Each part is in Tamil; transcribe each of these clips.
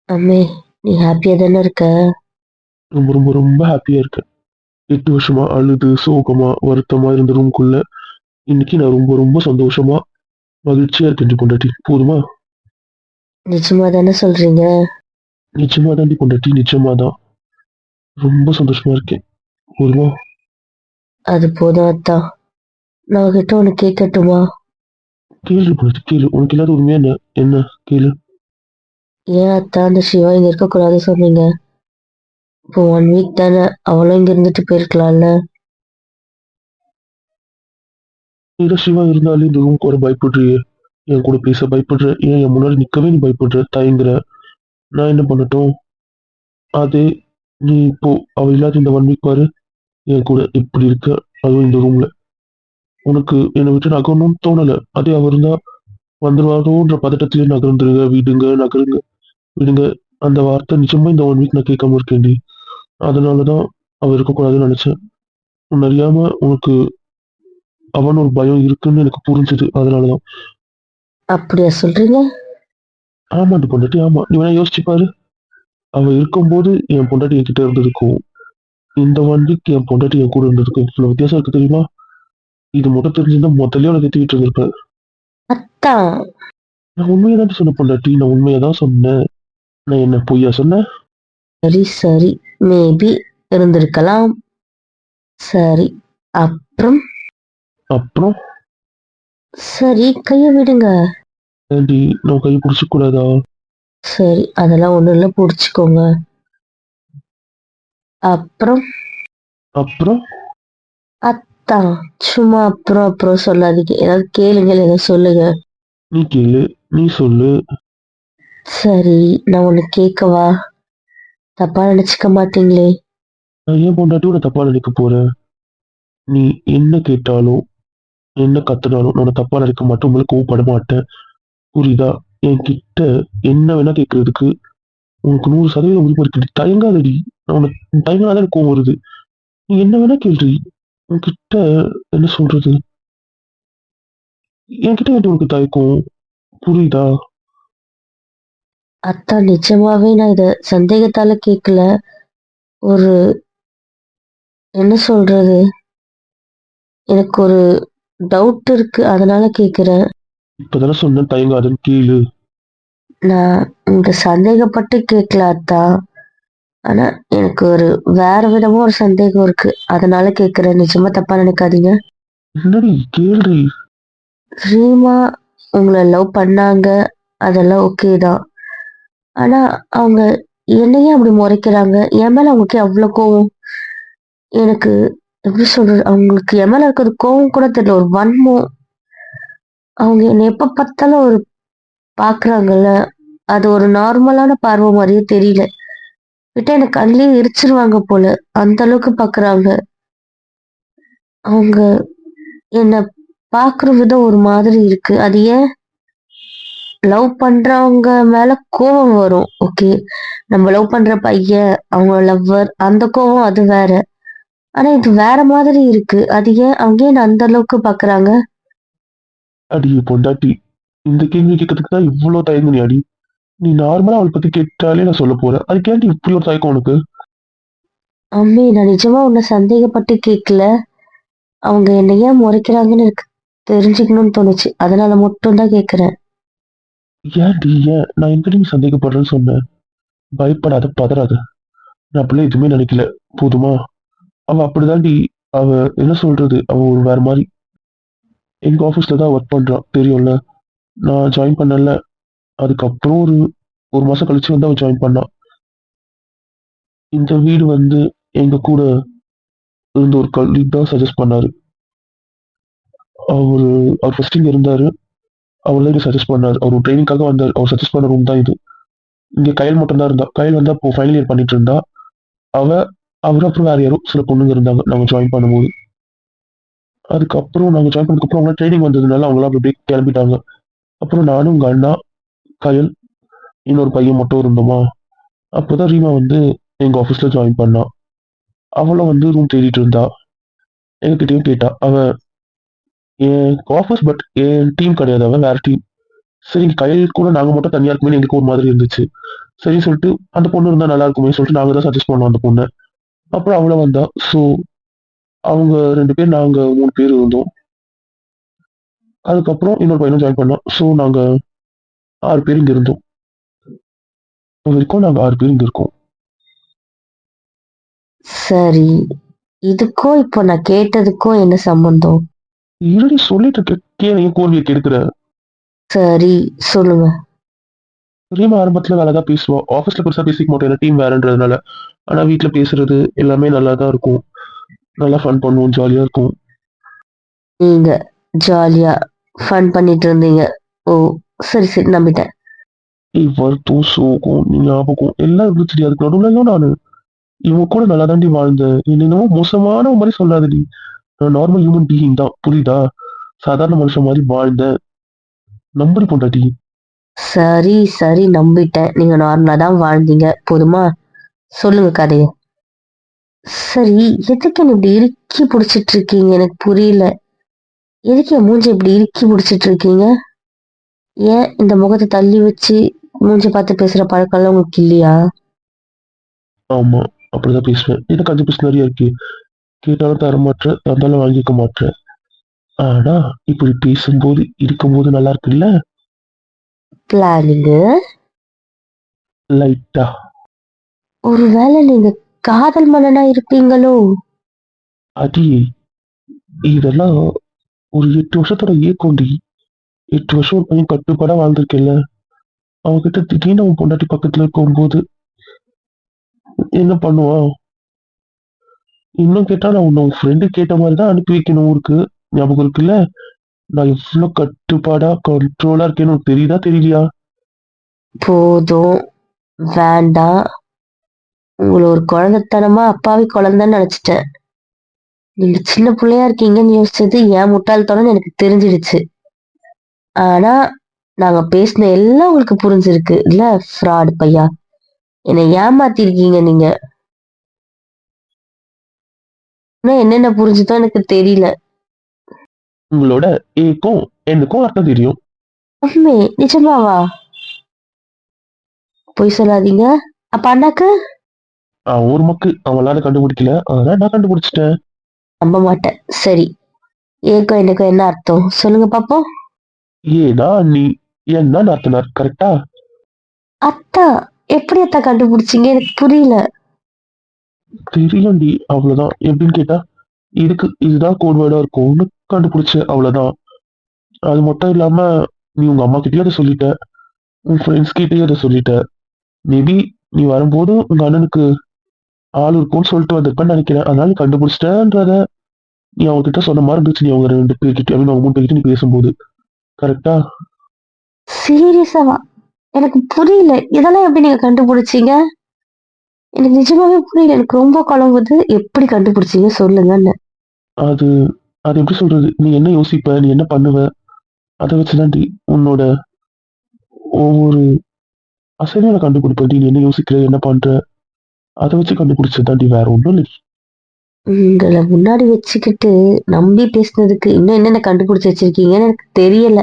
அம்மே, நீ ஹாப்பியா தானே இருக்க? ரொம்ப ரொம்ப ரொம்ப ஹாப்பியா இருக்கேன். 8 வருஷமா அழுது, சோகமா, வருத்தமா இருந்த ரூம்குள்ள இன்னைக்கு நான் ரொம்ப ரொம்ப சந்தோஷமா, மகிழ்ச்சியா இருக்கேன்டி பொண்டாட்டி. போதுமா? நிஜமா தானே சொல்றீங்க? நிச்சயமா தாண்டி பொண்டாட்டி, நிச்சயமா தான். ரொம்ப சந்தோஷமா இருக்கேன். போதுமா? அது போதும் அத்தான். நான் உன்கிட்ட ஒண்ணு கேட்கட்டுமா? கேளு பொண்டாட்டி, கேளு. உனக்கு இல்லாத உண்மையா என்ன? என்ன? கேளு. ஏன் அத்தா அந்த சிவா இங்க இருக்கக்கூடாது சொன்னீங்க? இப்போ 1 வீக் தானே, அவளும் இங்க இருந்துட்டு போயிருக்கலாம்ல? நீதான் சிவா இருந்தாலே இந்த ரூம்க்கு வர பயப்படுறியே. என் கூட பேச பயப்படுற. ஏன் என் முன்னாடி நிக்கவே நீ பயப்படுற, தயங்குற. நான் என்ன பண்ணட்டும்? அதே நீ இப்போ அவ இல்லாத இந்த 1 வீக் பாரு, என் கூட எப்படி இருக்க, அதுவும் இந்த ரூம்ல. உனக்கு என்னை விட்டு நகரணும்னு தோணல. அதே அவ இருந்தா வந்துருவாரோன்ற பதட்டத்திலே நகர்ந்துருங்க, விடுங்க, நகருங்க, விடுங்க. அந்த வார்த்தை நிஜமா இந்த 1 வீக் நான் கேட்காம இருக்கேன்டி. அதனாலதான் அவ இருக்கக்கூடாதுன்னு நினைச்சேன். உன்னை அறியாம உனக்கு அவன் ஒரு பயம் இருக்குன்னு எனக்கு புரிஞ்சுது. அதனாலதான். அப்படியா சொல்றீங்க? ஆமாண்டி பொண்டாட்டி, ஆமா. நீ வேணா யோசிச்சு பாரு. அவ இருக்கும்போது என் பொண்டாட்டி என்கிட்ட இருந்ததுக்கும், இந்த 1 வீக் என் பொண்டாட்டி என் கூட இருந்ததுக்கும் இவ்வளவு வித்தியாசம் இருக்கு தெரியுமா? இது மட்டும் தெரிஞ்சிருந்தா முதல்லயே உனக்கு திட்டிட்டு இருந்திருப்பேன். அத்தான். நான் உண்மையை தான் சொன்ன பொண்டாட்டி, நான் உண்மையை தான் சொன்னேன். நான் என்ன பொய்யா சொன்னேன்? சரி சரி, மேபி இருந்திருக்கலாம். சரி, அப்புறம்? அப்புறம் சரி, கைய விடுங்க. ஏண்டி நான் கை பிடிச்சிக்க கூடாதா? சரி, அதெல்லாம் ஒண்ணும் இல்ல, புடிச்சுக்கோங்க. அப்புறம்? அப்புறம் அத்தான். சும்மா அப்புறம் அப்புறம் சொல்லாதீங்க. ஏதாவது கேளுங்க, ஏதாவது சொல்லுங்க. நீ கேளு, நீ சொல்லு. சரி, நான் ஒண்ணு கேட்கவா? தப்பா நினைச்சுக்க மாட்டீங்களே? நான் ஏன் பொண்டாட்டி உன்னை தப்பா நினைக்க போறேன்? நீ என்ன கேட்டாலும், என்ன கத்துனாலும் நான் உன்னை தப்பா நினைக்க மாட்டேன். உங்களை கோவப்பட மாட்டேன். புரியுதா? என்கிட்ட என்ன வேணா கேட்கறதுக்கு உனக்கு 100% உரிமை இருக்குடி. தயங்காதடி. நான் உன்னை தயங்கினாதான் எனக்கு கோவம் வருது. நீ என்ன வேணா கேள்றி. உன்கிட்ட என்ன சொல்றது? என்கிட்ட ஏன்டி உனக்கு தயக்கம்? புரியுதா? அத்தான், நிஜமாவே நான் இத சந்தேகத்தால கேட்கல. ஒரு என்ன சொல்றது? எனக்கு ஒரு டவுட் இருக்கு. அதனால கேட்கிறேன். இப்பதானே சொன்னேன் தயங்காதன்னு, கேளு. நான் உங்க சந்தேகப்பட்டு கேட்கல அத்தா. ஆனா எனக்கு ஒரு வேற விதமா ஒரு சந்தேகம் இருக்கு. அதனால கேட்கிறேன். நிஜமா தப்பா நினைக்காதீங்க. என்னடி கேள்றி. ரீமா உங்கள லவ் பண்ணாங்க. அதெல்லாம் ஓகே தான். ஆனா அவங்க என்னையே அப்படி முறைக்கிறாங்க. என் மேல அவங்களுக்கு அவ்ளோ கோவம். எனக்கு எப்படி சொல்றது? அவங்களுக்கு என் மேல இருக்கிறது கோவம் கூட தெரியல. ஒரு வன்மம். அவங்க என்னை எப்ப பார்த்தாலும் ஒரு பாக்குறாங்கல்ல, அது ஒரு நார்மலான பார்வை மாரியே தெரியல. விட்டா எனக்கு கண்லயே எரிச்சிருவாங்க போல. அந்த அளவுக்கு பாக்குறாங்க. அவங்க என்ன பாக்குற விதம் ஒரு மாதிரி இருக்கு. அது ஏன்? லவ் பண்றவங்க மேல கோவம் வரும். ஓகே. நம்ம லவ் பண்ற பையன், அவங்க லவ்வர், அந்த கோவம் அது வேற. ஆனா இது வேற மாதிரி இருக்கு. அது ஏன்? அவங்க ஏன் என்ன அந்த அளவுக்கு பாக்குறாங்க? அடி பொண்டாட்டி, இந்த கேள்வி கேட்கறதுக்கு தான் இவ்வளவு தயங்குனி அடி. நீ நார்மலா அவளை பத்தி கேட்டாலே நான் சொல்ல போறேன். அதுக்கேண்டி இப்படி ஒரு தயக்கம் உனக்கு? அம்மி, நான் நிஜமா உன்னை சந்தேகப்பட்டு கேட்கல. அவங்க என்ன ஏன் முறைக்கிறாங்கன்னு எனக்கு தெரிஞ்சுக்கணும்னு தோணுச்சு. அதனால மட்டும் தான் கேக்குறேன். ஏன்டி ஏன்? நான் எங்கடி நீ சந்தேகப்படுறேன்னு சொன்னேன்? பயப்படாத, பதறாத. நான் அப்படிலாம் எதுவுமே நினைக்கல. போதுமா? அவ அப்படிதான்டி. அவ என்ன சொல்றது? அவ ஒரு வேற மாதிரி. எங்க ஆபீஸ்ல தான் ஒர்க் பண்றா, தெரியும்ல. நான் ஜாயின் பண்ணல. அதுக்கப்புறம் ஒரு ஒரு மாசம் கழிச்சு வந்து அவ ஜாயின் பண்ணா. இந்த வீடு வந்து எங்க கூட இருந்த ஒரு கலீக் தான் சஜஸ்ட் பண்ணாரு. அவரு அவர் ஃபர்ஸ்ட் இங்க இருந்தாரு. அவர் தான் இது சஜஸ்ட் பண்ணாரு. அவர் ட்ரைனிங்காக வந்தார். அவர் சஜஸ்ட் பண்ண ரூம் தான் இது. இங்க கயல் மட்டும் தான் இருந்தா. கயல் வந்து அப்போ ஃபைனல் இயர் பண்ணிட்டு இருந்தா. அவ அவரு அப்புறம் வேற யாரோ சில பொண்ணுங்க இருந்தாங்க நாங்க ஜாயின் பண்ணும்போது. அதுக்கப்புறம் நாங்க ஜாயின் பண்ணதுக்கப்புறம் அவங்க ட்ரைனிங் வந்ததுனால அவங்களாம் அப்படி அப்படியே கிளம்பிட்டாங்க. அப்புறம் நானும் உங்க அண்ணா, கயல், இன்னொரு பையன் மட்டும் இருந்தோமா. அப்போதான் ரீமா வந்து எங்க ஆஃபீஸ்ல ஜாயின் பண்ணா. அவளும் வந்து ரூம் தேடிட்டு இருந்தா. எங்ககிட்டயும் கேட்டா. அவ என் ஆஃபீஸ் பட் என் டீம் கிடையாது. அவ வேற டீம். சரி கையில் கூட நாங்க மட்டும் தனியா இருக்குமே எங்களுக்கு ஒரு மாதிரி இருந்துச்சு. சரின்னு சொல்லிட்டு அந்த பொண்ணு இருந்தா நல்லா இருக்குமே சொல்லிட்டு நாங்க தான் சஜஸ்ட் பண்ணோம் அந்த பொண்ண. அப்புறம் அவள வந்தா. ஸோ அவங்க 2 பேர், நாங்க 3 பேர் இருந்தோம். அதுக்கப்புறம் இன்னொரு பையனும் ஜாயின் பண்ணான். ஸோ நாங்க 6 பேர் இங்க இருந்தோம். இப்போ வரைக்கும் நாங்க 6 பேர் இங்க இருக்கோம். சரி. இதுக்கும் இப்போ நான் கேட்டதுக்கும் என்ன சம்பந்தம்? இருடி சொல்லிட்டு இருக்க. ஏன் கோர்வையை கெடுக்கிற? சரி, சொல்லுங்க. ரீமா ஆரம்பத்துல நல்லா தான் பேசுவா. ஆஃபீஸ்ல பெருசா பேசிக்க மாட்டோம். ஏன்னா டீம் வேறன்றதுனால. ஆனா வீட்ல பேசுறது எல்லாமே நல்லா தான் இருக்கும். நல்லா ஃபன் பண்ணுவோம். ஜாலியா இருக்கும். நீங்க ஜாலியா ஃபன் பண்ணிட்டு இருந்தீங்க. ஓ! சரி, சரி நம்பிட்டேன். வருத்தம், சோகம், ஞாபகம் எல்லாம் இருந்துச்சுடி. அதுக்கு நடுவுலயும் நானு இவன் கூட நல்லா தாண்டி வாழ்ந்தேன். என்னென்னமோ மோசமான மாதிரி சொல்லாதடி. நான் நார்மல் ஹியூமன் பீயிங் தான். புரியுதா? சாதாரண மனுஷன் மாதிரி வாழ்ந்தேன். நம்புடி பொண்டாட்டி. சரி, சரி நம்பிட்டேன். நீங்க நார்மலா தான் வாழ்ந்தீங்க. போதுமா? சொல்லுங்க கதைய. சரி, எதுக்கு என்ன இப்படி இறுக்கி புடிச்சிட்டு இருக்கீங்க? எனக்கு புரியல. எதுக்கு என் மூஞ்ச இப்படி இறுக்கி புடிச்சிட்டு இருக்கீங்க? ஏன் இந்த முகத்த தள்ளி வச்சு மூஞ்சி பார்த்து பேசுற பழக்கம்லாம் உங்களுக்கு இல்லையா? ஆமா. அப்படிதான் பேசுவேன். எனக்கு 5 பைசா நிறைய இருக்கு. கேட்டாலும் தர மாட்ற, தந்தாலும் வாங்கிக்க மாட்ற. ஆனா, இப்படி பேசும்போது, இருக்கும்போது நல்லா இருக்குல்ல? பிளானிங்கு. லைட்டா. ஒருவேளை நீங்க காதல் மன்னனா இருப்பீங்களோ? அடியே, இதெல்லாம் ஒரு 8 வருஷத்தோட ஏக்கம்டி. 8 வருஷம் ஒரு பையன் கட்டுப்பாடா வாழ்ந்திருக்கேன்ல. அவன்கிட்ட திடீர்னு அவன் பொண்டாட்டி பக்கத்துல இருக்கும்போது என்ன பண்ணுவான்? இன்னும் கேட்டா நான் உன்னை உன் ஃப்ரெண்டு கேட்ட மாதிரி தான் அனுப்பி வைக்கணும் ஊருக்கு. ஞாபகம் இருக்குல்ல? நான் எவ்வளவு கட்டுப்பாடா, கண்ட்ரோலா இருக்கேன்னு உனக்கு தெரியுதா தெரியலையா? போதும். வேண்டாம். உங்கள ஒரு குழந்தைத்தனமா அப்பாவி குழந்தைன்னு நினைச்சிட்டேன். நீங்க சின்ன பிள்ளையா இருக்கீங்கன்னு யோசிச்சது என் முட்டாள்தனம்னு எனக்கு தெரிஞ்சிடுச்சு. ஆனா நாங்க பேசின எல்லாம் உங்களுக்கு புரிஞ்சிருக்கு இல்ல? ஃப்ராட் பையா. என்னை ஏமாத்திருக்கீங்க நீங்க. ஆனா என்னென்ன புரிஞ்சுதோ எனக்கு தெரியல. உங்களோட ஏக்கும் எனக்கும் அர்த்தம் தெரியும். உண்மை நிஜமாவா? பொய் சொல்லாதீங்க. அப்ப அண்ணாக்கு? அவன் ஒரு மக்கு அவனால கண்டுபிடிக்கல. ஆனா நான் கண்டுபிடிச்சிட்டேன். நம்ப மாட்டேன். சரி. ஏக்கும் எனக்கும் என்ன அர்த்தம்? சொல்லுங்க பாப்போம். ஏனா நீ என்ன நடத்தினார் கரெக்டா? அத்தா, எப்படி அத்தா கண்டுபிடிச்சீங்க? எனக்கு புரியல. தெரியலண்டி அவ்வளவுதான். எப்படின்னு கேட்டா இதுதான் கோட் வேர்டா இருக்கும்னு கண்டுபிடிச்சு அவ்வளவுதான். அது மட்டும் இல்லாம நீ உங்க அம்மா கிட்டயும் அதை சொல்லிட்ட. உன் ஃப்ரெண்ட்ஸ் கிட்டயும் அதை சொல்லிட்ட. மேபி நீ வரும்போது உங்க அண்ணனுக்கு ஆள் இருக்கும்னு சொல்லிட்டு வந்திருப்பேன்னு நினைக்கிறேன். அதனால நீ கண்டுபிடிச்சிட்டன்றத நீ அவங்க கிட்ட சொன்ன மாதிரி இருந்துச்சு. நீ அவங்க 2 பேர்கிட்ட அவங்க 3 பேர்கிட்ட நீ பேசும்போது கரெக்டா? சீரியஸாவா? எனக்கு புரியல. இதெல்லாம் எப்படி நீங்க கண்டுபிடிச்சீங்க? எனக்கு நிஜமாவே புரியல. எனக்கு ரொம்ப குழம்புது. எப்படி கண்டுபிடிச்சீங்க சொல்லுங்கன்னு. அது அது எப்படி சொல்றது? நீ என்ன யோசிப்ப, நீ என்ன பண்ணுவ, அதை வச்சுதான்டி உன்னோட ஒவ்வொரு அசைவையும் நான் கண்டுபிடிப்பேன். நீ என்ன யோசிக்கிற, என்ன பண்ற, அதை வச்சு கண்டுபிடிச்சதாண்டி, வேற ஒண்ணும் இல்லை. உங்களை முன்னாடி வச்சுக்கிட்டு நம்பி பேசுனதுக்கு இன்னும் என்னென்ன கண்டுபிடிச்சு வச்சிருக்கீங்கன்னு எனக்கு தெரியல.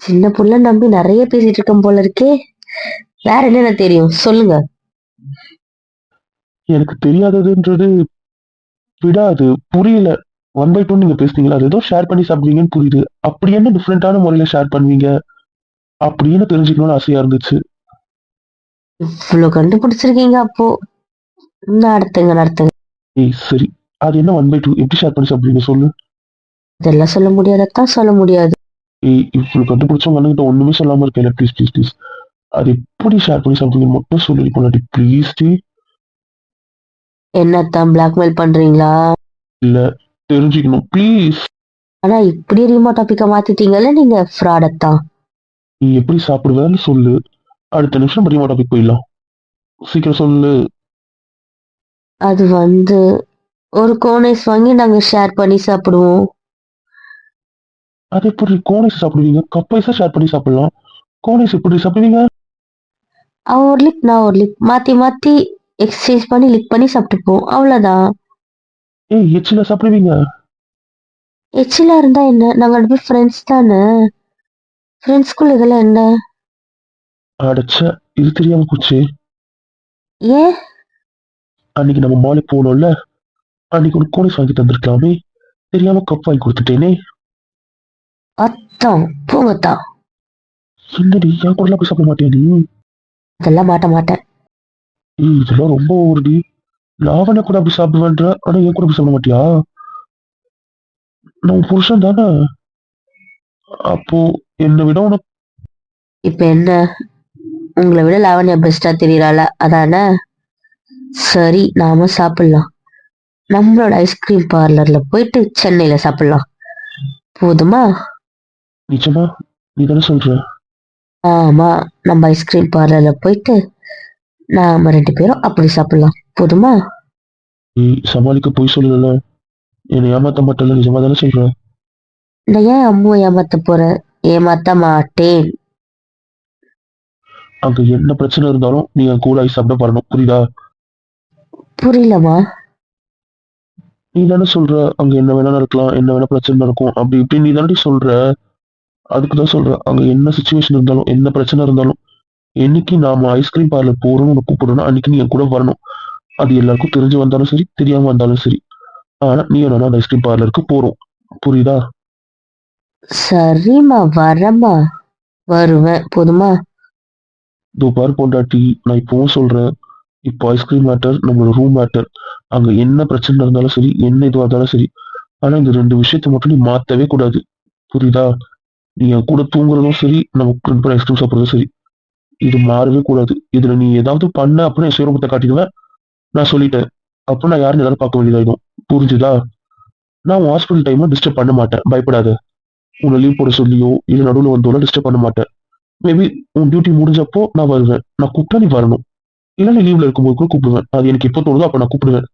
சின்ன புள்ள நம்பி நிறைய பேசிட்டு இருக்கேன் போல இருக்கே. வேற என்னென்ன தெரியும் சொல்லுங்க. எனக்கு தெரியாததுன்றது விடாது. புரியல. 1/2 நீங்க பேசுனீங்களா, அது ஏதோ ஷேர் பண்ணி சாப்பிடுவீங்கன்னு புரியுது. அப்படி என்ன டிஃப்ரெண்டான முறையில ஷேர் பண்ணுவீங்க அப்படின்னு தெரிஞ்சுக்கணும்னு ஆசையா இருந்துச்சு. இவ்வளவு கண்டுபிடிச்சிருக்கீங்க அப்போ. நடத்துங்க நடத்துங்க. ஏய் சரி, அது என்ன 1/2 எப்படி ஷேர் பண்ணி சாப்பிடுவீங்க சொல்லு. இதெல்லாம் சொல்ல முடியாதத்தான் சொல்ல முடியாது. ஏய் இவ்வளவு கண்டுபிடிச்சவங்க அண்ணன்கிட்ட ஒண்ணுமே சொல்லாம இருக்கேன். Please please please. அது எப்படி ஷேர் பண்ணி சாப்பிடுவீங்க மட்டும் சொல்லி போனாடி ப்ளீஸ் டி. என்னத்தான் பிளாக்மெயில் பண்றீங்களா? இல்ல, தெரிஞ்சுக்கணும் ப்ளீஸ். ஆனா இப்படி ரிமோட் டாபிக்க மாத்திட்டீங்கல்ல நீங்க ஃப்ராடத்தான். நீ எப்படி சாப்பிடுவேன்னு சொல்லு. அடுத்த நிமிஷம் பரிமா டாபிக் போயிடலாம். சீக்கிரம் சொல்லு. அது ஒரு கோனைஸ் வாங்கி நாங்க ஷேர் பண்ணி சாப்பிடுவோம். அது எப்படி கோனைஸ் சாப்பிடுவீங்க? கப் ஐஸா ஷேர் பண்ணி சாப்பிடலாம். கோனைஸ் எப்படி சாப்பிடுவீங்க? அவன் ஒரு லிக் நான் ஒரு லிக் மாத்தி மாத்தி எக்ஸ்சேஞ்ச் பண்ணி லிக் பண்ணி சாப்பிட்டுப்போம். அவ்வளவுதான். ஏய் எச்சில சாப்பிடுவீங்க? எச்சிலா இருந்தா என்ன? நாங்க 2 பேரும் ஃப்ரெண்ட்ஸ் தானே. ஃப்ரெண்ட்ஸ்குள்ள இதெல்லாம் என்ன? அடைச்ச இது தெரியாம போச்சு. ஏன்? அன்னைக்கு நம்ம மாலுக்கு போனோம்ல, அன்னைக்கு ஒரு கோனிஸ் வாங்கி தந்திருக்கலாமே, தெரியாம கப் வாங்கி கொடுத்துட்டேனே. அத்தான் போங்கத்தான். என்னடி என் கூடலாம் போய் சாப்பிட மாட்டியா நீ? அதெல்லாம் மாட்ட மாட்டேன். இதெல்லாம் ரொம்ப ஓவருடி. லாவண்யா கூட அப்படி சாப்பிடுவேன்ற, ஆனா என் கூட அப்படி சாப்பிட மாட்டியா? நான் உன் புருஷன் தானே. அப்போ என்னை விட உனக்கு இப்ப என்ன? உங்களை விட லாவண்யா பெஸ்டா தெரியறாள அதானே? சரி, நாம சாப்பிடலாம். நம்மளோட ஐஸ்கிரீம் பார்லர்ல போயிட்டு சென்னையில சாப்பிடலாம். போதுமா? நிஜமா நீ தானே சொல்ற? ஆமா, நம்ம ஐஸ்கிரீம் பார்லர்ல போயிட்டு நாம 2 பேரும் அப்படி சாப்பிடலாம். போதுமா? நீ சமாளிக்க போய் சொல்லல, என்னை ஏமாத்த மாட்டல, நிஜமா தானே சொல்ற? நான் ஏன் அம்முவை ஏமாத்த போறேன்? ஏமாத்த மாட்டேன். அங்க என்ன பிரச்சனை இருந்தாலும் நீ என் கூட ஐஸ் சாப்பிட வரணும், புரியுதா? புரியலமா? நீ தானே சொல்ற அங்க என்ன வேணா நடக்கலாம், என்ன வேணா பிரச்சனை நடக்கும், அப்படி இப்படி நீ தானே சொல்ற. அதுக்குதான் சொல்றேன், அங்க என்ன சுச்சுவேஷன் இருந்தாலும் என்ன பிரச்சனை இருந்தாலும் என்னைக்கு நாம ஐஸ்கிரீம் பார்லர் போறோம்னு உனக்கு கூப்பிடுறோம்னா அன்னைக்கு நீ என் கூட வரணும். அது எல்லாருக்கும் தெரிஞ்சு வந்தாலும் சரி, தெரியாம வந்தாலும் சரி. ஆனா நீ என்னன்னா அந்த ஐஸ்கிரீம் பார்லருக்கு போறோம், புரியுதா? சரிம்மா, வரேம்மா. வருவேன். போதுமா? இதோ பாரு பொண்டாட்டி, நான் இப்பவும் சொல்றேன், இப்போ ஐஸ்கிரீம் மேட்டர் நம்மளோட ரூம் மேட்டர். அங்க என்ன பிரச்சனை இருந்தாலும் சரி, என்ன இதுவா இருந்தாலும் சரி, ஆனா இந்த 2 விஷயத்தை மட்டும் நீ மாத்தவே கூடாது, புரியுதா? நீ என் கூட தூங்குறதும் சரி, நமக்கு 2 பேரும் ஐஸ்கிரீம் சாப்பிடுறதும் சரி, இது மாறவே கூடாது. இதுல நீ ஏதாவது பண்ண அப்புறம் என் சுயரூபத்தை காட்டிடுவேன், நான் சொல்லிட்டேன். அப்புறம் நான் யாருன்னு எல்லாரும் பார்க்க வேண்டியதாயிடும், புரிஞ்சுதா? நான் உன் ஹாஸ்பிட்டல் டைம்ல டிஸ்டர்ப் பண்ண மாட்டேன், பயப்படாத. உன்னை லீவ் போட சொல்லியோ இல்ல நடுவில் வந்தோல டிஸ்டர்ப் பண்ண மாட்டேன். மேபி உன் டியூட்டி முடிஞ்சப்போ நான் வருவேன், நான் கூப்பிட்டா நீ வரணும். இல்ல நீ லீவ்ல இருக்கும்போது கூட கூப்பிடுவேன், அது எனக்கு எப்போ தோணுதோ அப்ப நான் கூப்பிடுவேன்.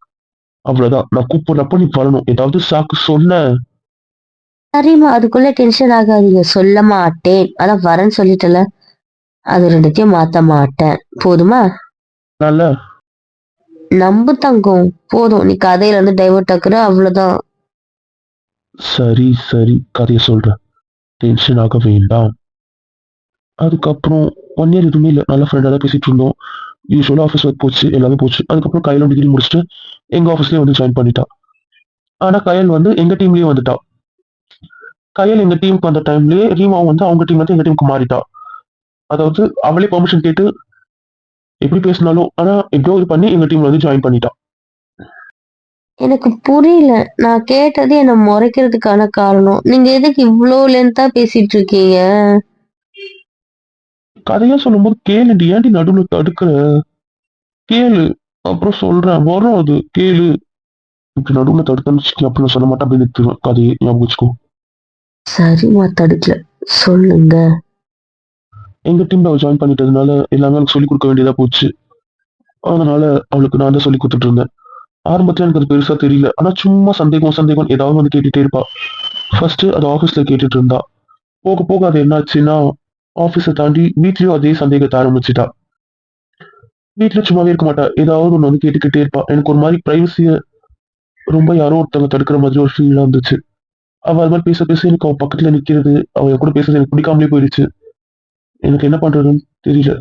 அவ்வளவுதான், நான் கூப்பிடுறப்ப நீ வரணும். ஏதாவது சாக்கு சொன்ன. சரிம்மா, அதுக்குள்ள டென்ஷன் ஆகாதீங்க. சொல்ல மாட்டேன். அதான் வரேன்னு சொல்லிட்டல. அது 2த்தையும் மாத்த மாட்டேன். போதுமா? நல்ல. நம்பு தங்கம். போதும். நீ கதையில இருந்து டைவர்ட் ஆக்குற, அவ்வளவுதான். சரி சரி, கதையை சொல்றேன், டென்ஷன் ஆக வேண்டாம். அதுக்கப்புறம் 1 இயர் எதுவுமே இல்லை, நல்ல ஃப்ரெண்டாக தான் பேசிட்டு இருந்தோம். யூஸ்வலாக ஆஃபீஸ் ஒர்க் போச்சு, எல்லாமே போச்சு. அதுக்கப்புறம் கையில டிகிரி முடிச்சுட்டு எங்க ஆஃபீஸ்லயே வந்து ஜாயின் பண்ணிட்டா. ஆனா கயல் வந்து எங்க டீம்லயே வந்துட்டா. கயல் எங்க டீமுக்கு வந்த டைம்லயே ரீமாவும் வந்து அவங்க டீம் வந்து எங்க டீமுக்கு மாறிட்டா. அதாவது அவளே பெர்மிஷன் கேட்டு எப்படி பேசினாலும், ஆனா எப்படியோ இது பண்ணி எங்க டீம்ல வந்து ஜாயின் பண்ணிட்டா. எனக்கு புரியல. நான் கேட்டது என்ன முறைக்கிறதுக்கான காரணம். நீங்க எதுக்கு இவ்ளோ லென்த்தா பேசிட்டு இருக்கீங்க? கதையா சொல்லும்போது கேளுடி, ஏன்டி நடுவுல தடுக்கிற? கேளு, அப்புறம் சொல்றேன், வரும் அது, கேளு. இப்படி நடுவுல தடுக்கன்னு வச்சுக்கோ, அப்படி நான் சொல்ல மாட்டேன், அப்படி நிறுத்துவேன் கதையை, ஞாபகம் வச்சுக்கோ. சரிம்மா, தடுக்கல. சொல்லுங்க. எங்க டீம்ல அவள் ஜாயின் பண்ணிட்டதுனால எல்லாமே அவளுக்கு சொல்லிக் கொடுக்க வேண்டியதா போச்சு. அதனால அவளுக்கு நான் தான் சொல்லி கொடுத்துட்டு இருந்தேன். ஆரம்பத்துல எனக்கு அது பெருசா தெரியல, ஆனா சும்மா சந்தேகம் சந்தேகம் ஏதாவது வந்து கேட்டுட்டே இருப்பா. ஃபர்ஸ்ட் அது ஆஃபீஸ்ல கேட்டுட்டு இருந்தா, போக போக அது என்னாச்சுன்னா ஆஃபீஸை தாண்டி வீட்லயும் அதே சந்தேகத்தை ஆரம்பிச்சிட்டா. வீட்ல சும்மாவே இருக்க மாட்டா, ஏதாவது ஒண்ணு வந்து கேட்டுக்கிட்டே இருப்பா. எனக்கு ஒரு மாதிரி பிரைவசிய ரொம்ப யாரோ ஒருத்தவங்க தடுக்கிற மாதிரி ஒரு ஃபீல் இருந்துச்சு. அவ அது மாதிரி பேச பேச எனக்கு அவ பக்கத்துல நிக்கிறது, அவ என் கூட பேசுறது எனக்கு பிடிக்காமலே போயிடுச்சு. எனக்கு என்ன பண்றதுன்னு தெரியல.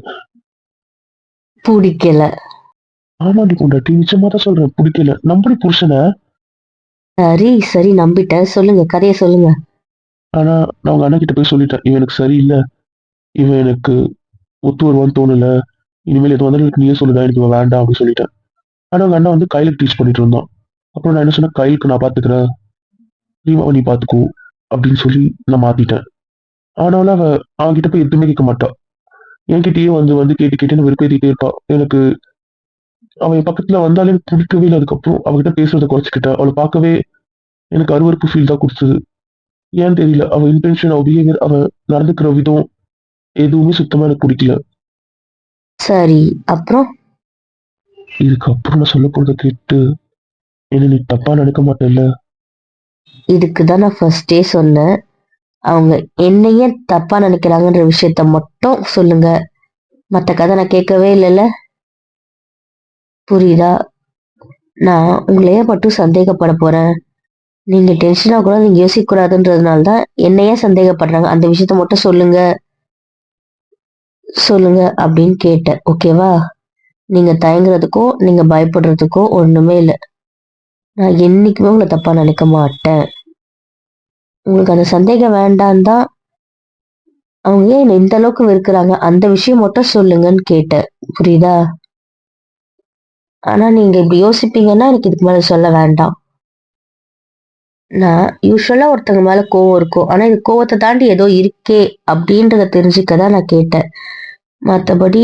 புடிக்கல. ஆமாண்டி பொண்டாட்டி, நிச்சயமா தான் சொல்றேன், பிடிக்கல. நம்படி புருஷனை. சரி, சரி, நம்பிட்டேன். சொல்லுங்க. கதைய சொல்லுங்க. ஆனா நான் அவங்க அண்ணா கிட்ட போய் சொல்லிட்டேன், இவன் எனக்கு சரியில்லை, இவன் எனக்கு ஒத்து வருவான்னு தோணல, இனிமேல் எது வந்தாலும் எனக்கு நீயே சொல்லுதா, எனக்கு இவன் வேண்டாம் அப்படின்னு சொல்லிட்டேன். ஆனா அவங்க அண்ணா வந்து கையில டீச் பண்ணிட்டு இருந்தான். அப்புறம் நான் என்ன சொன்னேன், கைலுக்கு நான் பாத்துக்கிறேன், ரீமாவை நீ பாத்துக்கோ அப்படின்னு சொல்லி நான் மாத்திட்டேன். ஆனாலும் அவ அவன்கிட்ட போய் எதுவுமே கேட்க மாட்டா. என்கிட்டயே வந்து வந்து கேட்டு கேட்டு வெறுப்பேத்திட்டே இருப்பா. எனக்கு அவன் என் பக்கத்துல வந்தாலே எனக்கு பிடிக்கவே இல்லை. அதுக்கப்புறம் அவகிட்ட பேசுறதை குறைச்சிக்கிட்டேன். அவளை பார்க்கவே எனக்கு அருவருப்பு ஃபீல் தான் கொடுத்தது. ஏன்னு தெரியல, அவ இன்டென்ஷன், அவ பிஹேவியர், அவ நடந்துக்கிற விதம் எதுவுமே சுத்தமா எனக்கு பிடிக்கல. சரி, அப்புறம்? இதுக்கப்புறம் நான் சொல்ல போறதை கேட்டு என்ன நீ தப்பா நினைக்க மாட்டேல்ல? இதுக்கு தான் நான் ஃபர்ஸ்டே சொன்னேன். அவங்க என்னையே தப்பா நினைக்கிறாங்கன்ற விஷயத்த மட்டும் சொல்லுங்க. மத்த கதை நான் கேட்கவே இல்லைல்ல. புரியுதா? நான் உங்களையே மட்டும் சந்தேகப்பட போறேன். நீங்க டென்ஷனா கூட நீங்க யோசிக்க கூடாதுன்றதுனால தான் என்னையே சந்தேகப்படுறாங்க. அந்த விஷயத்த மட்டும் சொல்லுங்க, சொல்லுங்க அப்படின்னு கேட்டேன். ஓகேவா? நீங்க தயங்குறதுக்கோ, நீங்க பயப்படுறதுக்கோ ஒண்ணுமே இல்ல. நான் என்னைக்குமே உங்கள தப்பா நினைக்க மாட்டேன். உங்களுக்கு அந்த சந்தேகம் வேண்டான்னு தான் அவங்க ஏன் என்ன இந்த அளவுக்கு வெறுக்குறாங்க? அந்த விஷயம் மட்டும் சொல்லுங்கன்னு கேட்டேன். புரியுதா? ஆனா நீங்க இப்படி யோசிப்பீங்கன்னா எனக்கு இதுக்கு மேல சொல்ல வேண்டாம். நான் யூசுவலா ஒருத்தவங்க மேல கோவம் இருக்கும். ஆனா இது கோவத்த தாண்டி ஏதோ இருக்கே அப்படின்றத தெரிஞ்சுக்க தான் நான் கேட்டேன். மத்தபடி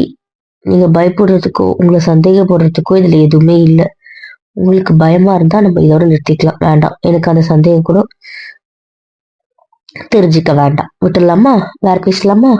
நீங்க பயப்படுறதுக்கோ, உங்கள சந்தேகப்படுறதுக்கோ இதுல எதுவுமே இல்ல. உங்களுக்கு பயமா இருந்தா நம்ம இதோட நிறுத்திக்கலாம். வேண்டாம். எனக்கு அந்த சந்தேகம் கூட தெரிஞ்சுக்க வேண்டாம். விட்டுடலாமா? வேற பேசலாமா?